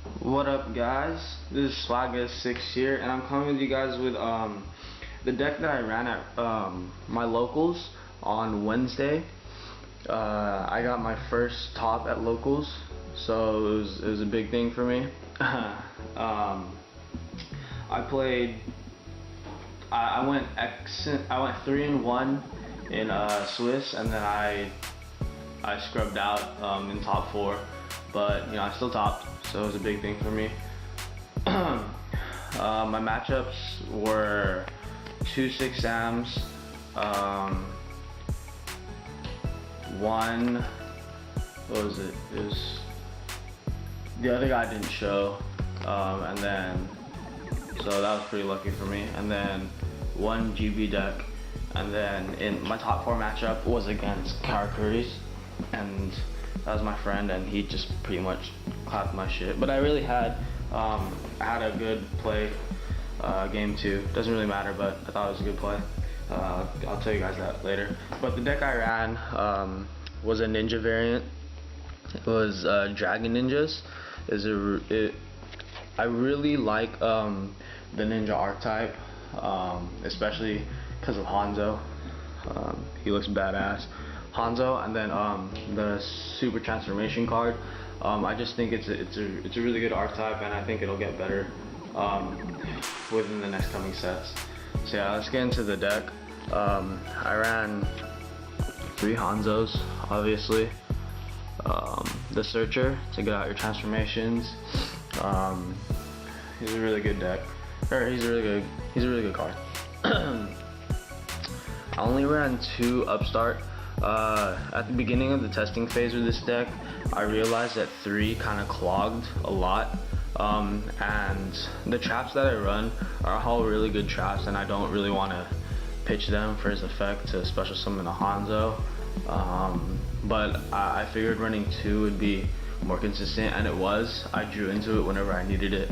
What up, guys? This is Swagtothesix here, and I'm coming with you guys with the deck that I ran at my locals on Wednesday. I got my first top at locals, so it was a big thing for me. I played. I went 3-1 in Swiss, and then I scrubbed out in top 4, but I still topped, so it was a big thing for me. My matchups were 2 6-Ams, one, what was it? It was the other guy didn't show, and then so that was pretty lucky for me. And then one GB deck, and then in my top 4 matchup was against Karakuri's, and that was my friend, and he just pretty much clapped my shit. But I really had I had a good play game 2. Doesn't really matter, but I thought it was a good play. I'll tell you guys that later. But the deck I ran was a ninja variant. It was Dragon Ninjas. I really like the ninja archetype, especially because of Hanzo. He looks badass. Hanzo, and then the super transformation card. I just think it's a really good archetype, and I think it'll get better within the next coming sets. So yeah, let's get into the deck. I ran 3 Hanzos, obviously. The Searcher to get out your transformations. He's a really good deck. He's a really good card. I only ran 2 Upstart. At the beginning of the testing phase with this deck, I realized that 3 kind of clogged a lot, and the traps that I run are all really good traps, and I don't really want to pitch them for his effect to special summon a Hanzo, but I figured running 2 would be more consistent, and it was. I drew into it whenever I needed it,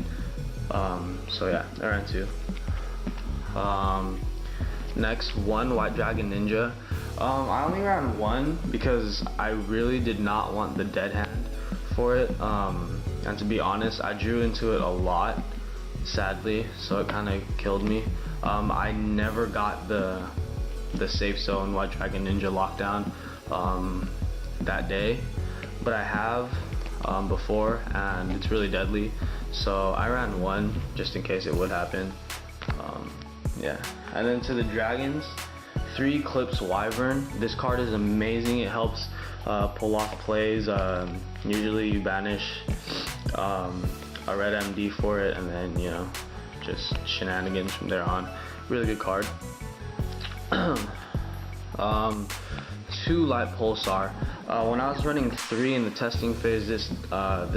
so yeah, I ran 2. Next, 1 White Dragon Ninja. I only ran 1 because I really did not want the dead hand for it, and to be honest, I drew into it a lot, sadly, so it kind of killed me. I never got the safe zone White Dragon Ninja lockdown that day, but I have before, and it's really deadly, so I ran 1 just in case it would happen. Yeah, and then to the dragons, 3 Eclipse Wyvern. This card is amazing. It helps pull off plays. Usually you banish a red MD for it, and then just shenanigans from there on. Really good card. 2 Light Pulsar. When I was running 3 in the testing phase, this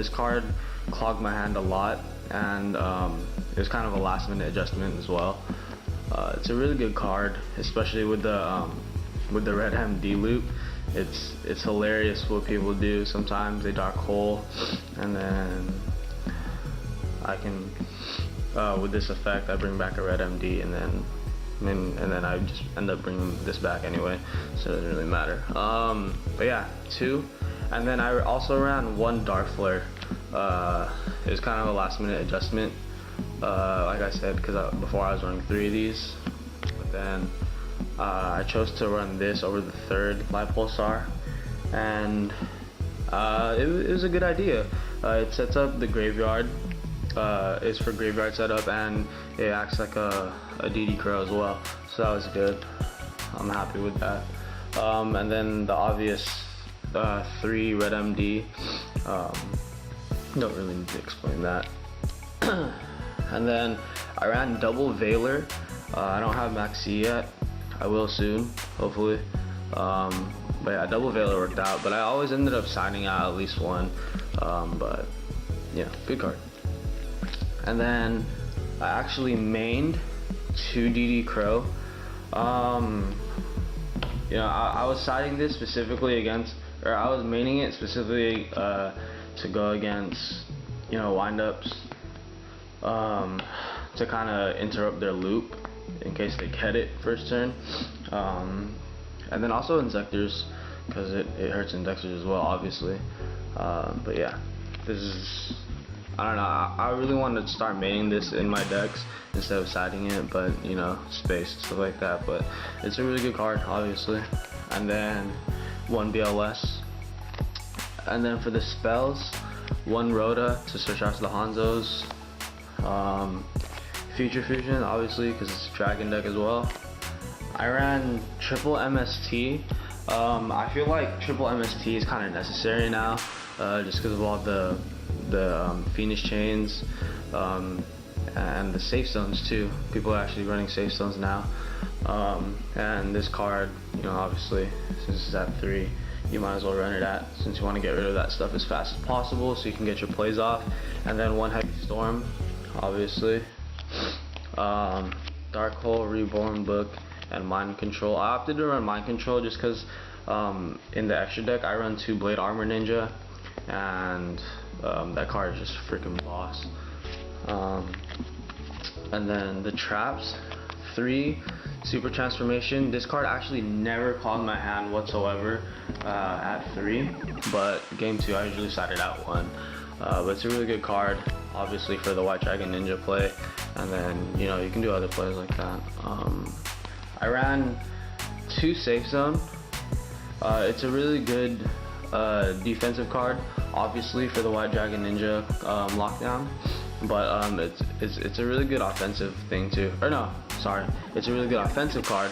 card clogged my hand a lot, and it was kind of a last minute adjustment as well. It's a really good card, especially with the red MD loop. It's hilarious what people do. Sometimes they dark hole, and then I can with this effect I bring back a red MD, and then I just end up bringing this back anyway, so it doesn't really matter. But yeah, 2, and then I also ran 1 Dark Flare. It was kind of a last minute adjustment. Like I said, because before I was running 3 of these, but then I chose to run this over the 3rd Light Pulsar, and it was a good idea. It sets up the graveyard. It's for graveyard setup, and it acts like a DD Crow as well, so that was good. I'm happy with that. And then the obvious 3 red MD. Don't really need to explain that. And then I ran double Veiler. I don't have Max C yet. I will soon, hopefully. But yeah, double Veiler worked out. But I always ended up signing out at least 1. But yeah, good card. And then I actually mained 2 DD Crow. I was siding this specifically against, or I was maining it specifically to go against, windups. To kind of interrupt their loop in case they get it first turn, and then also Inzectors, because it hurts Inzectors as well, obviously. But yeah, this is I don't know, I really wanted to start maining this in my decks instead of siding it, but you know, space and stuff like that. But it's a really good card, obviously. And then 1 BLS. And then for the spells, 1 Rhoda to switch out to the Hanzos. Future Fusion, obviously, because it's a dragon deck as well. I ran triple MST. I feel like triple MST is kind of necessary now, just because of all the Phoenix chains and the safe zones too. People are actually running safe zones now. And this card, you know, obviously, since it's at 3, you might as well run it at, since you want to get rid of that stuff as fast as possible so you can get your plays off. And then 1 Heavy Storm, obviously. Dark Hole, Reborn Book, and Mind Control. I opted to run Mind Control just because in the extra deck I run 2 Blade Armor Ninja, and that card is just freaking boss. And then the traps, 3 Super Transformation. This card actually never clogged my hand whatsoever at 3, but game 2 I usually side it out 1. But it's a really good card, obviously, for the White Dragon Ninja play, and then you know, you can do other plays like that. I ran 2 Safe Zone. It's a really good defensive card, obviously, for the White Dragon Ninja lockdown, but it's a really good offensive thing too. Or no, sorry, it's a really good offensive card,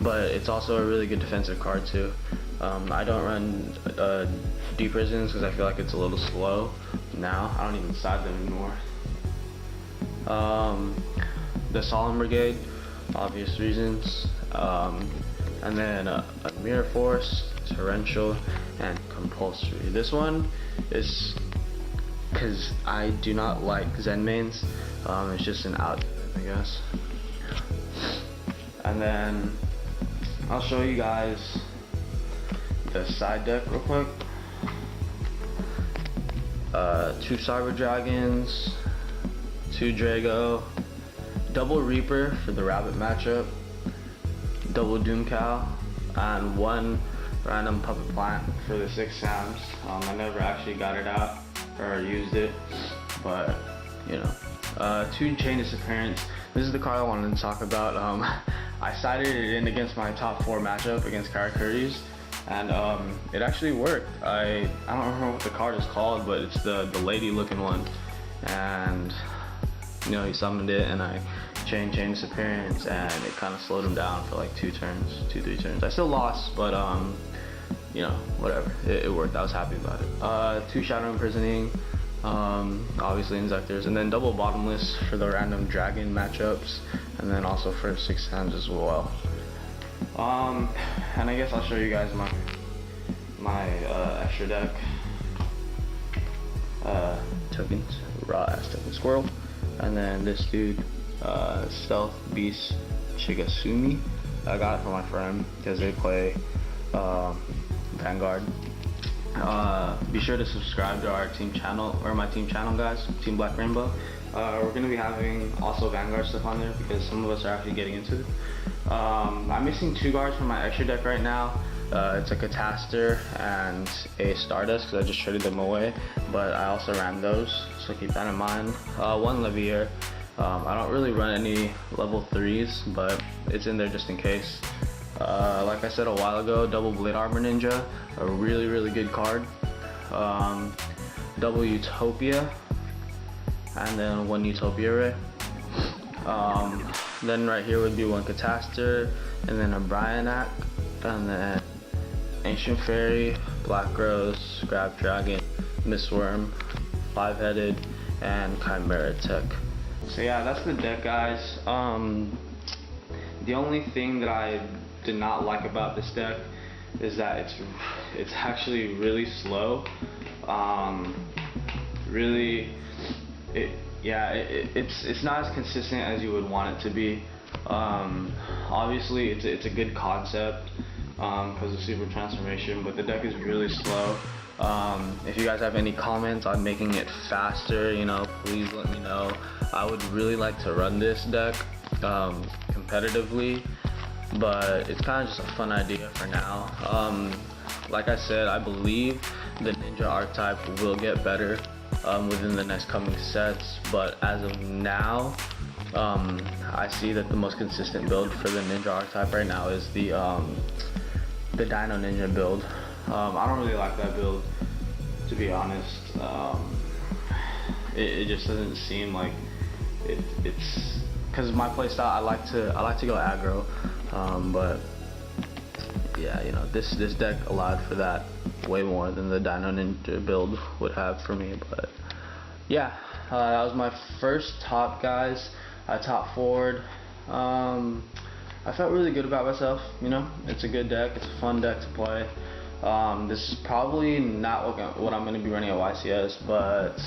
but it's also a really good defensive card too. I don't run Deep Prisons because I feel like it's a little slow now. I don't even side them anymore. The Solemn Brigade, obvious reasons, and then a Mirror Force, Torrential, and Compulsory. This one is because I do not like Zen mains. It's just an out, I guess. And then I'll show you guys the side deck real quick. 2 Cyber Dragons, 2 Drago, double Reaper for the Rabbit matchup, double Doom Cow, and 1 random Puppet Plant for the 6 Sams. I never actually got it out or used it, but you know. 2 Chain Disappearance. This is the card I wanted to talk about. I sided it in against my top 4 matchup against Karakuris, and it actually worked. I don't remember what the card is called, but it's the lady looking one, and you know, he summoned it and I chain Disappearance, and it kind of slowed him down for like 2 turns, 2-3 turns. I still lost, but you know, whatever, it worked. I was happy about it. 2 Shadow Imprisoning, obviously Inzectors, and then double Bottomless for the random dragon matchups, and then also for 6 Sams as well. And I guess I'll show you guys my extra deck tokens. Raw ass token Squirrel, and then this dude, Stealth Beast Shigasumi. I got it from my friend because they play Vanguard. Be sure to subscribe to our team channel, or my team channel, guys, Team Black Rainbow. We're going to be having also Vanguard stuff on there because some of us are actually getting into it. I'm missing 2 guards from my extra deck right now. It's a Cataster and a Stardust because I just traded them away, but I also ran those, so keep that in mind. 1 Levier. I don't really run any level 3s, but it's in there just in case. Like I said a while ago, double Blade Armor Ninja, a really good card. Double Utopia, and then 1 Utopia Ray. Then right here would be 1 Cataster, and then a Bryanak, and then Ancient Fairy, Black Rose, Grab Dragon, Mistworm, 5-headed, and Chimera Tech. So yeah, that's the deck, guys. The only thing that I did not like about this deck is that it's actually really slow. It's not as consistent as you would want it to be. Obviously it's a good concept because of Super Transformation, but the deck is really slow. If you guys have any comments on making it faster, you know, please let me know. I would really like to run this deck competitively, but it's kind of just a fun idea for now. Like I said, I believe the ninja archetype will get better within the next coming sets, but as of now, I see that the most consistent build for the Ninja archetype right now is the Dino Ninja build. I don't really like that build, to be honest. It just doesn't seem like it's because my playstyle. I like to go aggro, but yeah, you know, this deck allowed for that way more than the Dino Ninja build would have for me. But yeah, that was my first top, guys. I top forward. I felt really good about myself. You know, it's a good deck. It's a fun deck to play. This is probably not what I'm going to be running at YCS, but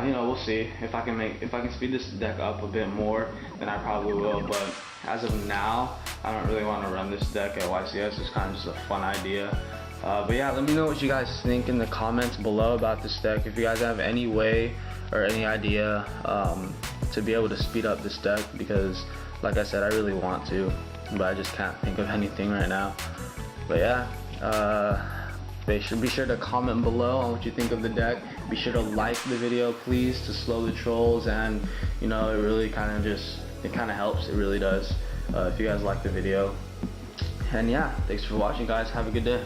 you know, we'll see. If I can speed this deck up a bit more, then I probably will. But as of now, I don't really want to run this deck at YCS. It's kind of just a fun idea. But yeah, let me know what you guys think in the comments below about this deck. If you guys have any way or any idea to be able to speed up this deck, because like I said, I really want to, but I just can't think of anything right now. But yeah, be sure to comment below on what you think of the deck. Be sure to like the video, please, to slow the trolls, and you know, it really kind of helps. It really does. If you guys like the video. And yeah, thanks for watching, guys. Have a good day.